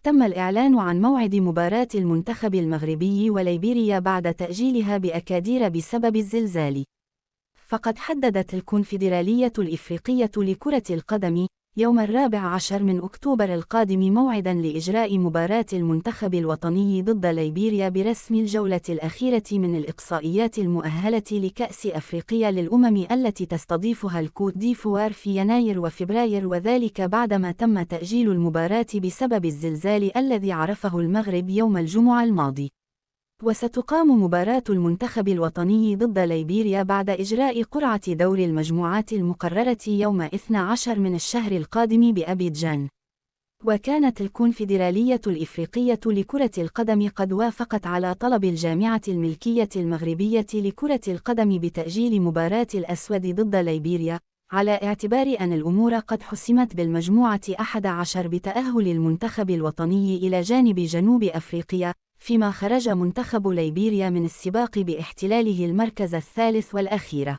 تم الإعلان عن موعد مباراة المنتخب المغربي وليبيريا بعد تأجيلها بأكادير بسبب الزلزال. فقد حددت الكونفدرالية الإفريقية لكرة القدم يوم 14 من أكتوبر القادم موعداً لإجراء مباراة المنتخب الوطني ضد ليبيريا برسم الجولة الأخيرة من الإقصائيات المؤهلة لكأس أفريقيا للأمم التي تستضيفها الكوت ديفوار في يناير وفبراير، وذلك بعدما تم تأجيل المباراة بسبب الزلزال الذي عرفه المغرب يوم الجمعة الماضي. وستقام مباراة المنتخب الوطني ضد ليبيريا بعد إجراء قرعة دور المجموعات المقررة يوم 12 من الشهر القادم بأبيجان. وكانت الكونفدرالية الإفريقية لكرة القدم قد وافقت على طلب الجامعة الملكية المغربية لكرة القدم بتأجيل مباراة الأسود ضد ليبيريا، على اعتبار أن الأمور قد حسمت بالمجموعة 11 بتأهل المنتخب الوطني إلى جانب جنوب أفريقيا، فيما خرج منتخب ليبيريا من السباق باحتلاله المركز الثالث والأخير.